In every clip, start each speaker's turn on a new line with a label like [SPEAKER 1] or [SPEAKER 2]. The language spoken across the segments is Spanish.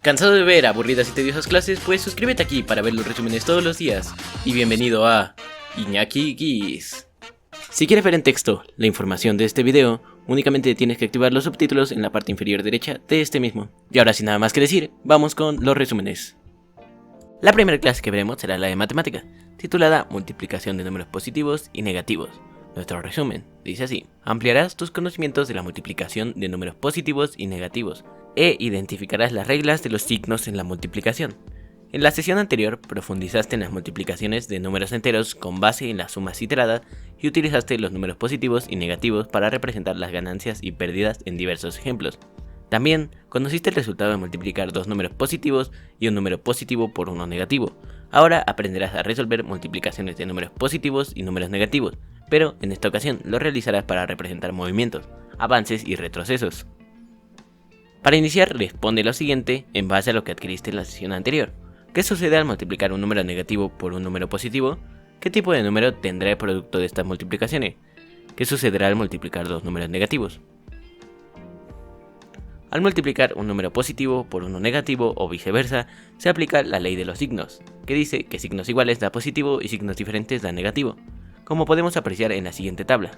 [SPEAKER 1] ¿Cansado de ver aburridas y tediosas clases? Pues suscríbete aquí para ver los resúmenes todos los días. Y bienvenido a Iñaki Guis. Si quieres ver en texto la información de este video, únicamente tienes que activar los subtítulos en la parte inferior derecha de este mismo. Y ahora sin nada más que decir, vamos con los resúmenes. La primera clase que veremos será la de matemática, titulada Multiplicación de números positivos y negativos. Nuestro resumen dice así: ampliarás tus conocimientos de la multiplicación de números positivos y negativos, e identificarás las reglas de los signos en la multiplicación. En la sesión anterior profundizaste en las multiplicaciones de números enteros con base en las sumas iteradas y utilizaste los números positivos y negativos para representar las ganancias y pérdidas en diversos ejemplos. También conociste el resultado de multiplicar dos números positivos y un número positivo por uno negativo. Ahora aprenderás a resolver multiplicaciones de números positivos y números negativos, pero en esta ocasión lo realizarás para representar movimientos, avances y retrocesos. Para iniciar, responde lo siguiente en base a lo que adquiriste en la sesión anterior. ¿Qué sucede al multiplicar un número negativo por un número positivo? ¿Qué tipo de número tendrá el producto de estas multiplicaciones? ¿Qué sucederá al multiplicar dos números negativos? Al multiplicar un número positivo por uno negativo o viceversa, se aplica la ley de los signos, que dice que signos iguales da positivo y signos diferentes da negativo, como podemos apreciar en la siguiente tabla.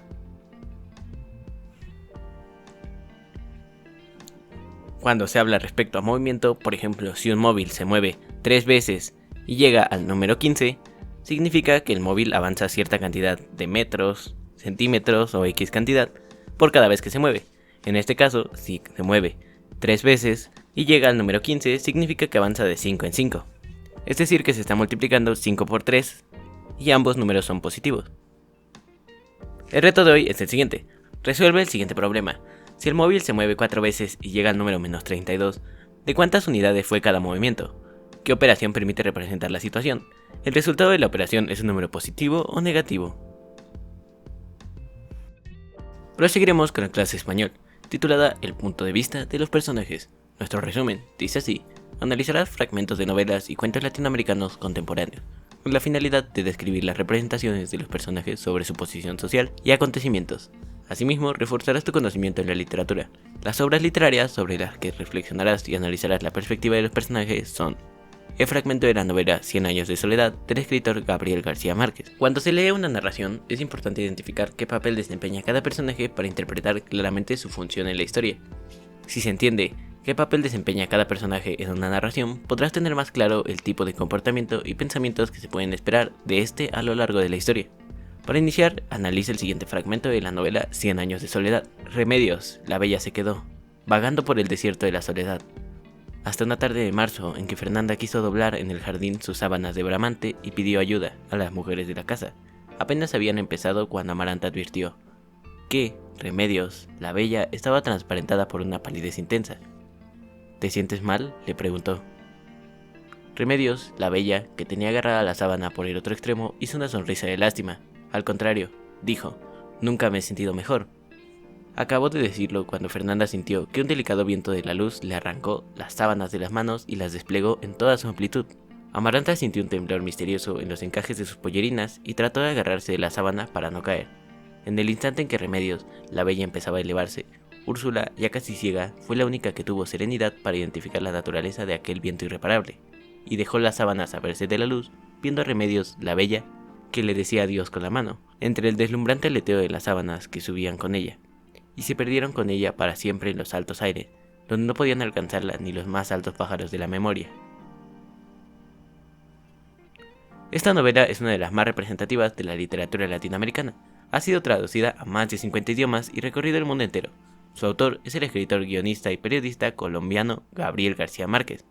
[SPEAKER 1] Cuando se habla respecto a movimiento, por ejemplo, si un móvil se mueve 3 veces y llega al número 15, significa que el móvil avanza cierta cantidad de metros, centímetros o X cantidad por cada vez que se mueve. En este caso, si se mueve 3 veces y llega al número 15, significa que avanza de 5 en 5. Es decir, que se está multiplicando 5 por 3 y ambos números son positivos. El reto de hoy es el siguiente: resuelve el siguiente problema. Si el móvil se mueve 4 veces y llega al número menos 32, ¿de cuántas unidades fue cada movimiento? ¿Qué operación permite representar la situación? ¿El resultado de la operación es un número positivo o negativo? Proseguiremos con la clase español, titulada El punto de vista de los personajes. Nuestro resumen dice así: analizarás fragmentos de novelas y cuentos latinoamericanos contemporáneos, con la finalidad de describir las representaciones de los personajes sobre su posición social y acontecimientos. Asimismo, reforzarás tu conocimiento en la literatura. Las obras literarias sobre las que reflexionarás y analizarás la perspectiva de los personajes son: el fragmento de la novela 100 años de soledad del escritor Gabriel García Márquez. Cuando se lee una narración, es importante identificar qué papel desempeña cada personaje para interpretar claramente su función en la historia. Si se entiende qué papel desempeña cada personaje en una narración, podrás tener más claro el tipo de comportamiento y pensamientos que se pueden esperar de este a lo largo de la historia. Para iniciar, analiza el siguiente fragmento de la novela 100 años de soledad. Remedios, la bella se quedó, vagando por el desierto de la soledad, hasta una tarde de marzo en que Fernanda quiso doblar en el jardín sus sábanas de bramante y pidió ayuda a las mujeres de la casa. Apenas habían empezado cuando Amaranta advirtió que, Remedios, la bella, estaba transparentada por una palidez intensa. ¿Te sientes mal?, le preguntó. Remedios, la bella, que tenía agarrada la sábana por el otro extremo, hizo una sonrisa de lástima. Al contrario, dijo, nunca me he sentido mejor. Acabó de decirlo cuando Fernanda sintió que un delicado viento de la luz le arrancó las sábanas de las manos y las desplegó en toda su amplitud. Amaranta sintió un temblor misterioso en los encajes de sus pollerinas y trató de agarrarse de la sábana para no caer. En el instante en que Remedios, la bella, empezaba a elevarse, Úrsula, ya casi ciega, fue la única que tuvo serenidad para identificar la naturaleza de aquel viento irreparable, y dejó las sábanas a verse de la luz, viendo a Remedios, la bella, que le decía adiós con la mano, entre el deslumbrante aleteo de las sábanas que subían con ella, y se perdieron con ella para siempre en los altos aires, donde no podían alcanzarla ni los más altos pájaros de la memoria. Esta novela es una de las más representativas de la literatura latinoamericana. Ha sido traducida a más de 50 idiomas y recorrido el mundo entero. Su autor es el escritor, guionista y periodista colombiano Gabriel García Márquez,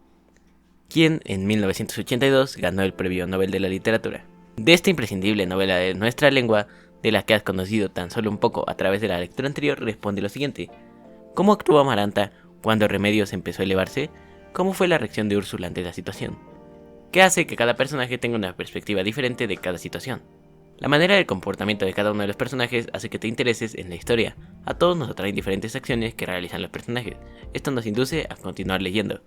[SPEAKER 1] quien en 1982 ganó el Premio Nobel de la Literatura. De esta imprescindible novela de nuestra lengua, de la que has conocido tan solo un poco a través de la lectura anterior, responde lo siguiente: ¿cómo actuó Amaranta cuando Remedios empezó a elevarse? ¿Cómo fue la reacción de Úrsula ante la situación? ¿Qué hace que cada personaje tenga una perspectiva diferente de cada situación? La manera del comportamiento de cada uno de los personajes hace que te intereses en la historia. A todos nos atraen diferentes acciones que realizan los personajes. Esto nos induce a continuar leyendo.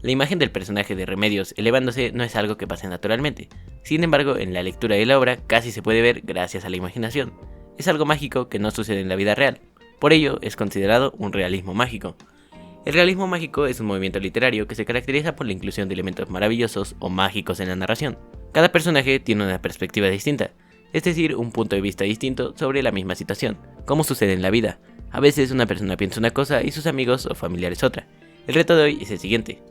[SPEAKER 1] La imagen del personaje de Remedios elevándose no es algo que pase naturalmente. Sin embargo, en la lectura de la obra casi se puede ver gracias a la imaginación. Es algo mágico que no sucede en la vida real. Por ello, es considerado un realismo mágico. El realismo mágico es un movimiento literario que se caracteriza por la inclusión de elementos maravillosos o mágicos en la narración. Cada personaje tiene una perspectiva distinta, es decir, un punto de vista distinto sobre la misma situación, como sucede en la vida. A veces una persona piensa una cosa y sus amigos o familiares otra. El reto de hoy es el siguiente.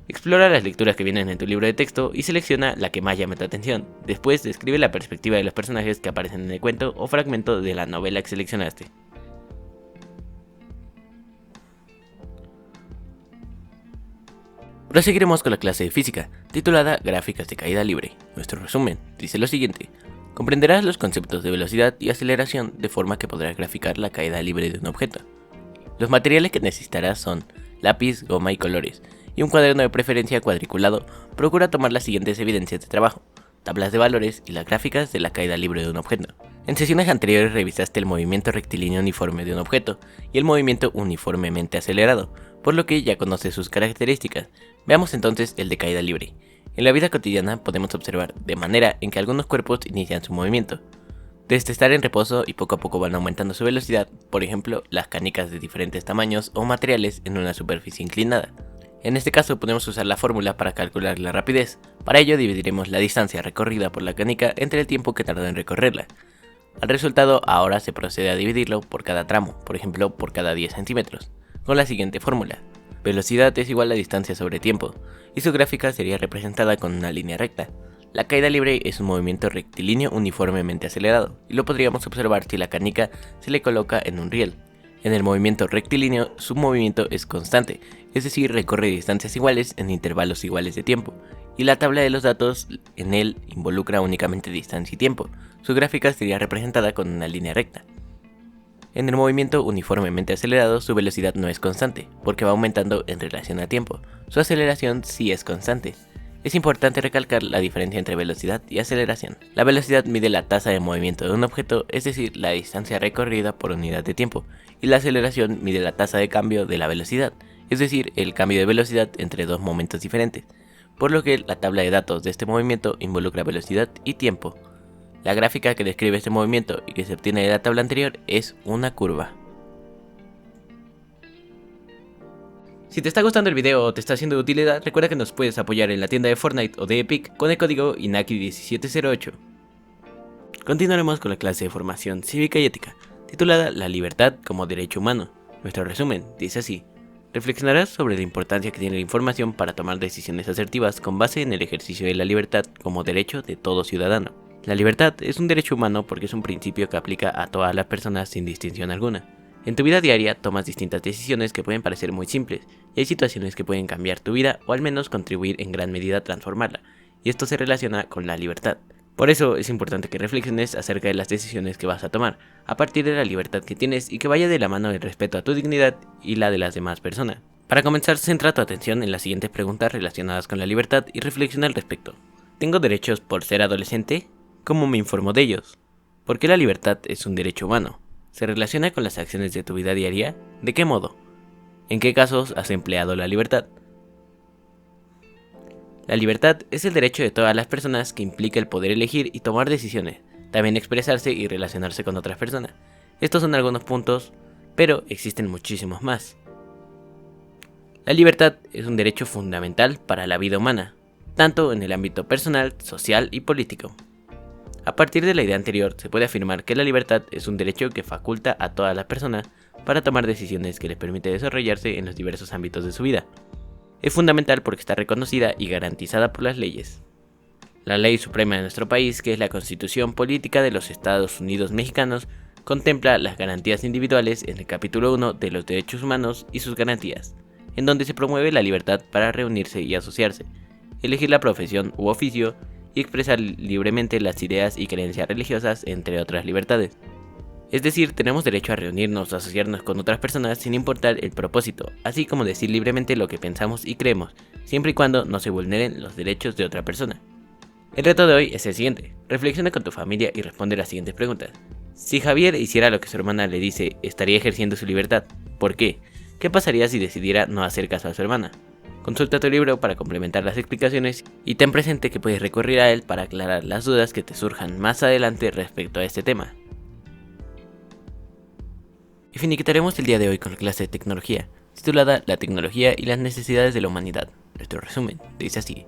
[SPEAKER 1] Explora las lecturas que vienen en tu libro de texto y selecciona la que más llame tu atención. Después describe la perspectiva de los personajes que aparecen en el cuento o fragmento de la novela que seleccionaste. Proseguiremos con la clase de física, titulada Gráficas de caída libre. Nuestro resumen dice lo siguiente. Comprenderás los conceptos de velocidad y aceleración de forma que podrás graficar la caída libre de un objeto. Los materiales que necesitarás son lápiz, goma y colores, y un cuaderno de preferencia cuadriculado. Procura tomar las siguientes evidencias de trabajo, tablas de valores y las gráficas de la caída libre de un objeto. En sesiones anteriores revisaste el movimiento rectilíneo uniforme de un objeto y el movimiento uniformemente acelerado, por lo que ya conoces sus características. Veamos entonces el de caída libre. En la vida cotidiana podemos observar de manera en que algunos cuerpos inician su movimiento, desde estar en reposo y poco a poco van aumentando su velocidad, por ejemplo, las canicas de diferentes tamaños o materiales en una superficie inclinada. En este caso podemos usar la fórmula para calcular la rapidez. Para ello dividiremos la distancia recorrida por la canica entre el tiempo que tardó en recorrerla. Al resultado ahora se procede a dividirlo por cada tramo, por ejemplo por cada 10 centímetros, con la siguiente fórmula. Velocidad es igual a distancia sobre tiempo, y su gráfica sería representada con una línea recta. La caída libre es un movimiento rectilíneo uniformemente acelerado, y lo podríamos observar si la canica se le coloca en un riel. En el movimiento rectilíneo, su movimiento es constante, es decir, recorre distancias iguales en intervalos iguales de tiempo, y la tabla de los datos en él involucra únicamente distancia y tiempo. Su gráfica sería representada con una línea recta. En el movimiento uniformemente acelerado, su velocidad no es constante, porque va aumentando en relación a tiempo. Su aceleración sí es constante. Es importante recalcar la diferencia entre velocidad y aceleración. La velocidad mide la tasa de movimiento de un objeto, es decir, la distancia recorrida por unidad de tiempo, y la aceleración mide la tasa de cambio de la velocidad, es decir, el cambio de velocidad entre dos momentos diferentes, por lo que la tabla de datos de este movimiento involucra velocidad y tiempo. La gráfica que describe este movimiento y que se obtiene de la tabla anterior es una curva. Si te está gustando el video o te está siendo de utilidad, recuerda que nos puedes apoyar en la tienda de Fortnite o de Epic con el código INAKI1708. Continuaremos con la clase de formación cívica y ética, titulada La libertad como derecho humano. Nuestro resumen dice así. Reflexionarás sobre la importancia que tiene la información para tomar decisiones asertivas con base en el ejercicio de la libertad como derecho de todo ciudadano. La libertad es un derecho humano porque es un principio que aplica a todas las personas sin distinción alguna. En tu vida diaria tomas distintas decisiones que pueden parecer muy simples, y hay situaciones que pueden cambiar tu vida o al menos contribuir en gran medida a transformarla, y esto se relaciona con la libertad. Por eso es importante que reflexiones acerca de las decisiones que vas a tomar, a partir de la libertad que tienes y que vaya de la mano del respeto a tu dignidad y la de las demás personas. Para comenzar, centra tu atención en las siguientes preguntas relacionadas con la libertad y reflexiona al respecto. ¿Tengo derechos por ser adolescente? ¿Cómo me informo de ellos? ¿Por qué la libertad es un derecho humano? ¿Se relaciona con las acciones de tu vida diaria? ¿De qué modo? ¿En qué casos has empleado la libertad? La libertad es el derecho de todas las personas que implica el poder elegir y tomar decisiones, también expresarse y relacionarse con otras personas. Estos son algunos puntos, pero existen muchísimos más. La libertad es un derecho fundamental para la vida humana, tanto en el ámbito personal, social y político. A partir de la idea anterior, se puede afirmar que la libertad es un derecho que faculta a todas las personas para tomar decisiones que les permite desarrollarse en los diversos ámbitos de su vida. Es fundamental porque está reconocida y garantizada por las leyes. La ley suprema de nuestro país, que es la Constitución Política de los Estados Unidos Mexicanos, contempla las garantías individuales en el capítulo 1 de los derechos humanos y sus garantías, en donde se promueve la libertad para reunirse y asociarse, elegir la profesión u oficio, y expresar libremente las ideas y creencias religiosas, entre otras libertades. Es decir, tenemos derecho a reunirnos o asociarnos con otras personas sin importar el propósito, así como decir libremente lo que pensamos y creemos, siempre y cuando no se vulneren los derechos de otra persona. El reto de hoy es el siguiente. Reflexiona con tu familia y responde las siguientes preguntas. Si Javier hiciera lo que su hermana le dice, ¿estaría ejerciendo su libertad? ¿Por qué? ¿Qué pasaría si decidiera no hacer caso a su hermana? Consulta tu libro para complementar las explicaciones y ten presente que puedes recurrir a él para aclarar las dudas que te surjan más adelante respecto a este tema. Y finiquitaremos el día de hoy con la clase de tecnología. titulada La tecnología y las necesidades de la humanidad. Nuestro resumen dice así: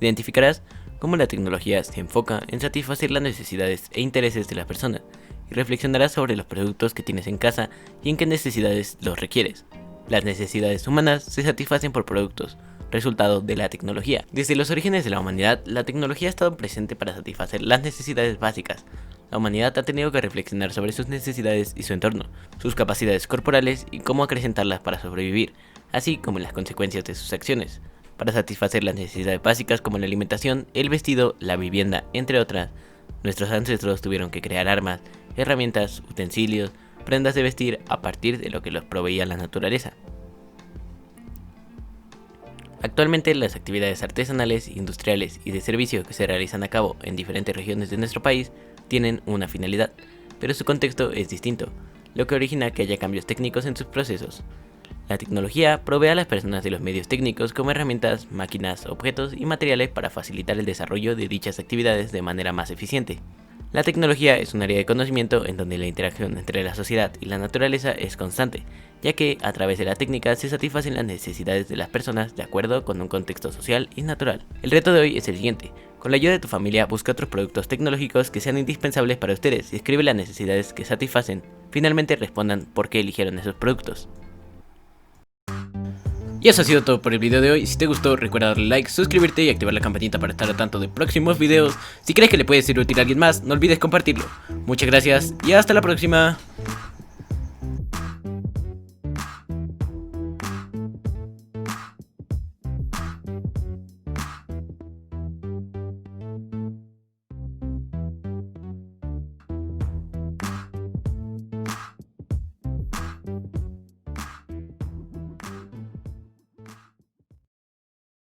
[SPEAKER 1] identificarás cómo la tecnología se enfoca en satisfacer las necesidades e intereses de las personas y reflexionarás sobre los productos que tienes en casa y en qué necesidades los requieres. Las necesidades humanas se satisfacen por productos, resultado de la tecnología. Desde los orígenes de la humanidad, la tecnología ha estado presente para satisfacer las necesidades básicas. La humanidad ha tenido que reflexionar sobre sus necesidades y su entorno, sus capacidades corporales y cómo acrecentarlas para sobrevivir, así como las consecuencias de sus acciones. Para satisfacer las necesidades básicas como la alimentación, el vestido, la vivienda, entre otras, nuestros ancestros tuvieron que crear armas, herramientas, utensilios, prendas de vestir a partir de lo que los proveía la naturaleza. Actualmente las actividades artesanales, industriales y de servicio que se realizan a cabo en diferentes regiones de nuestro país tienen una finalidad, pero su contexto es distinto, lo que origina que haya cambios técnicos en sus procesos. La tecnología provee a las personas de los medios técnicos como herramientas, máquinas, objetos y materiales para facilitar el desarrollo de dichas actividades de manera más eficiente. La tecnología es un área de conocimiento en donde la interacción entre la sociedad y la naturaleza es constante, ya que a través de la técnica se satisfacen las necesidades de las personas de acuerdo con un contexto social y natural. El reto de hoy es el siguiente: con la ayuda de tu familia busca otros productos tecnológicos que sean indispensables para ustedes y escribe las necesidades que satisfacen. Finalmente respondan por qué eligieron esos productos. Y eso ha sido todo por el video de hoy. Si te gustó, recuerda darle like, suscribirte y activar la campanita para estar al tanto de próximos videos. Si crees que le puede ser útil a alguien más, no olvides compartirlo. Muchas gracias y hasta la próxima.